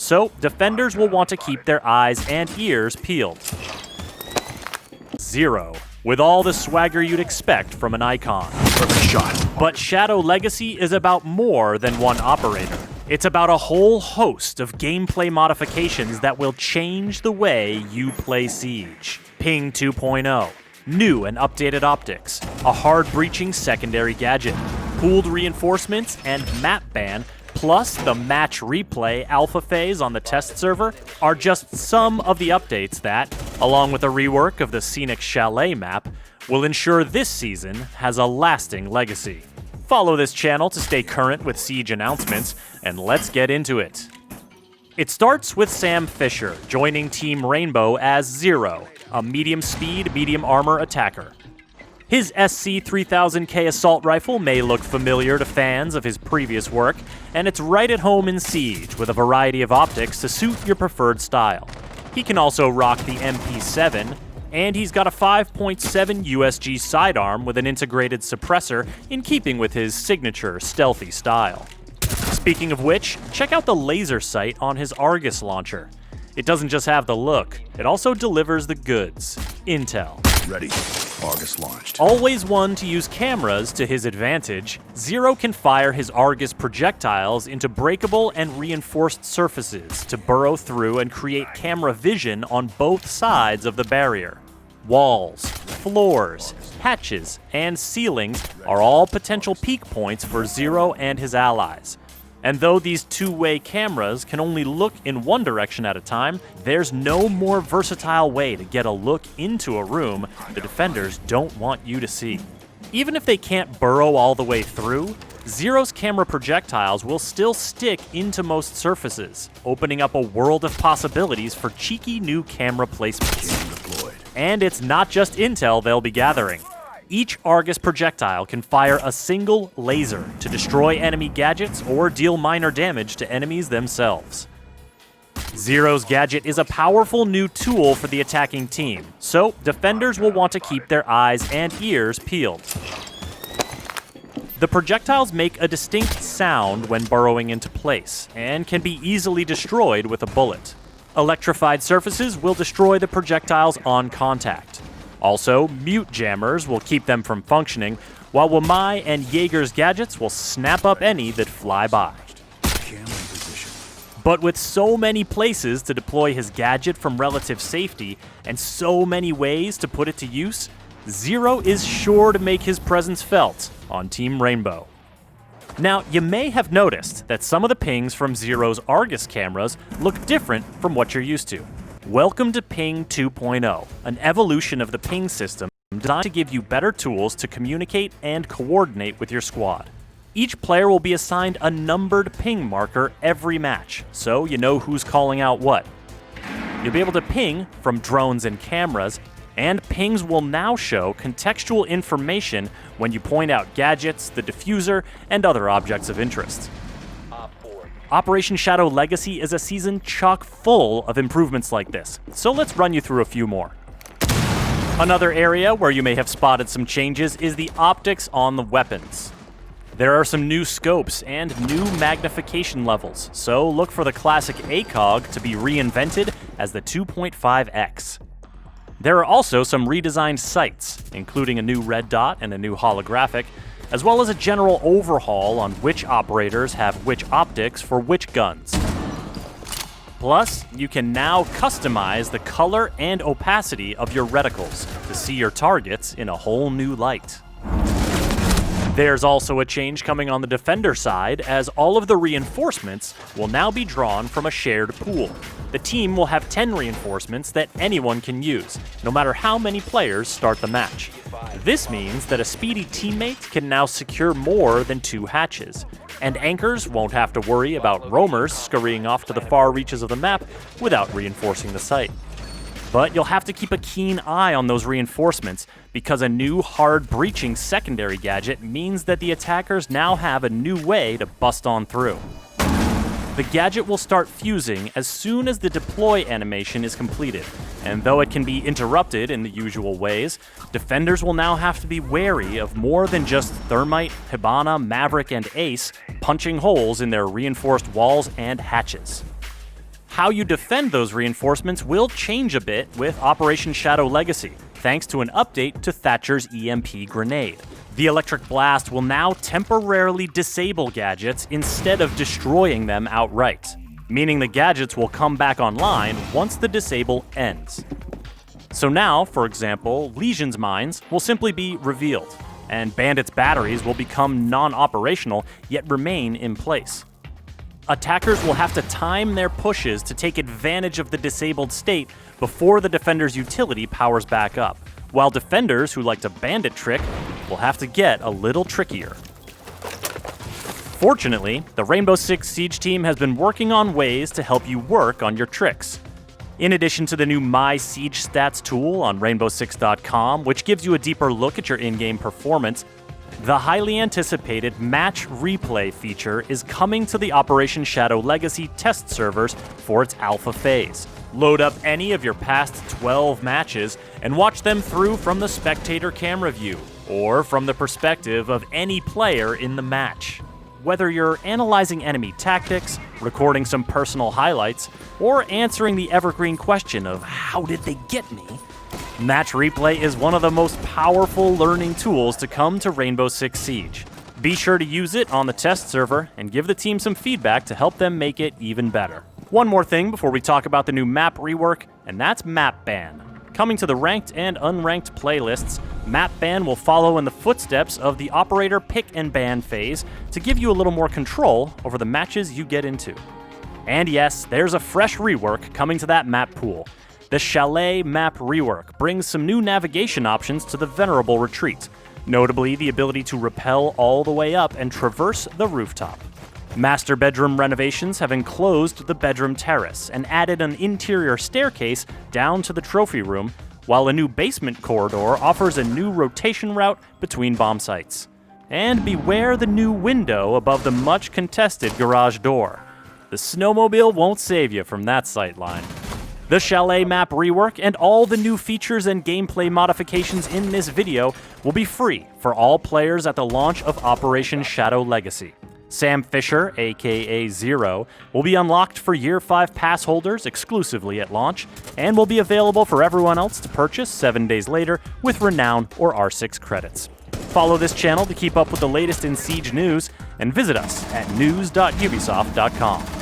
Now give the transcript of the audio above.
so defenders will want to keep their eyes and ears peeled. Zero, with all the swagger you'd expect from an icon. Perfect shot. But Shadow Legacy is about more than one operator. It's about a whole host of gameplay modifications that will change the way you play Siege. Ping 2.0, new and updated optics, a hard-breaching secondary gadget, pooled reinforcements, and map ban, plus the match replay alpha phase on the test server are just some of the updates that, along with a rework of the scenic chalet map, will ensure this season has a lasting legacy. Follow this channel to stay current with Siege announcements, and let's get into it. It starts with Sam Fisher joining Team Rainbow as Zero, a medium-speed, medium-armor attacker. His SC-3000K assault rifle may look familiar to fans of his previous work, and it's right at home in Siege with a variety of optics to suit your preferred style. He can also rock the MP7, and he's got a 5.7 USG sidearm with an integrated suppressor in keeping with his signature stealthy style. Speaking of which, check out the laser sight on his Argus launcher. It doesn't just have the look, it also delivers the goods. Intel. Ready. Argus launched. Always one to use cameras to his advantage, Zero can fire his Argus projectiles into breakable and reinforced surfaces to burrow through and create camera vision on both sides of the barrier. Walls, floors, hatches, and ceilings are all potential peak points for Zero and his allies. And though these two-way cameras can only look in one direction at a time, there's no more versatile way to get a look into a room the defenders don't want you to see. Even if they can't burrow all the way through, Zero's camera projectiles will still stick into most surfaces, opening up a world of possibilities for cheeky new camera placements. And it's not just intel they'll be gathering. Each Argus projectile can fire a single laser to destroy enemy gadgets or deal minor damage to enemies themselves. Zero's gadget is a powerful new tool for the attacking team, so defenders will want to keep their eyes and ears peeled. The projectiles make a distinct sound when burrowing into place, and can be easily destroyed with a bullet. Electrified surfaces will destroy the projectiles on contact. Also, mute jammers will keep them from functioning, while Wamai and Jaeger's gadgets will snap up any that fly by. But with so many places to deploy his gadget from relative safety, and so many ways to put it to use, Zero is sure to make his presence felt on Team Rainbow. Now, you may have noticed that some of the pings from Zero's Argus cameras look different from what you're used to. Welcome to Ping 2.0, an evolution of the ping system designed to give you better tools to communicate and coordinate with your squad. Each player will be assigned a numbered ping marker every match, so you know who's calling out what. You'll be able to ping from drones and cameras, and pings will now show contextual information when you point out gadgets, the diffuser, and other objects of interest. Operation Shadow Legacy is a season chock full of improvements like this, so let's run you through a few more. Another area where you may have spotted some changes is the optics on the weapons. There are some new scopes and new magnification levels, so look for the classic ACOG to be reinvented as the 2.5x. There are also some redesigned sights, including a new red dot and a new holographic, as well as a general overhaul on which operators have which optics for which guns. Plus, you can now customize the color and opacity of your reticles to see your targets in a whole new light. There's also a change coming on the defender side, as all of the reinforcements will now be drawn from a shared pool. The team will have 10 reinforcements that anyone can use, no matter how many players start the match. This means that a speedy teammate can now secure more than 2 hatches, and anchors won't have to worry about roamers scurrying off to the far reaches of the map without reinforcing the site. But you'll have to keep a keen eye on those reinforcements, because a new hard-breaching secondary gadget means that the attackers now have a new way to bust on through. The gadget will start fusing as soon as the deploy animation is completed, and though it can be interrupted in the usual ways, defenders will now have to be wary of more than just Thermite, Hibana, Maverick, and Ace punching holes in their reinforced walls and hatches. How you defend those reinforcements will change a bit with Operation Shadow Legacy, thanks to an update to Thatcher's EMP grenade. The Electric Blast will now temporarily disable gadgets instead of destroying them outright, meaning the gadgets will come back online once the disable ends. So now, for example, Legion's mines will simply be revealed, and Bandit's batteries will become non-operational yet remain in place. Attackers will have to time their pushes to take advantage of the disabled state before the defender's utility powers back up, while defenders who like to bandit trick will have to get a little trickier. Fortunately, the Rainbow Six Siege team has been working on ways to help you work on your tricks. In addition to the new My Siege Stats tool on rainbow6.com, which gives you a deeper look at your in-game performance, the highly anticipated Match Replay feature is coming to the Operation Shadow Legacy test servers for its alpha phase. Load up any of your past 12 matches and watch them through from the spectator camera view, or from the perspective of any player in the match. Whether you're analyzing enemy tactics, recording some personal highlights, or answering the evergreen question of how did they get me, Match Replay is one of the most powerful learning tools to come to Rainbow Six Siege. Be sure to use it on the test server and give the team some feedback to help them make it even better. One more thing before we talk about the new map rework, and that's Map Ban. Coming to the ranked and unranked playlists, Map Ban will follow in the footsteps of the Operator Pick and Ban phase to give you a little more control over the matches you get into. And yes, there's a fresh rework coming to that map pool. The Chalet map rework brings some new navigation options to the Venerable Retreat, notably the ability to rappel all the way up and traverse the rooftop. Master bedroom renovations have enclosed the bedroom terrace and added an interior staircase down to the trophy room, while a new basement corridor offers a new rotation route between bomb sites. And beware the new window above the much contested garage door. The snowmobile won't save you from that sightline. The Chalet map rework and all the new features and gameplay modifications in this video will be free for all players at the launch of Operation Shadow Legacy. Sam Fisher, aka Zero, will be unlocked for Year 5 pass holders exclusively at launch, and will be available for everyone else to purchase 7 days later with Renown or R6 credits. Follow this channel to keep up with the latest in Siege news, and visit us at news.ubisoft.com.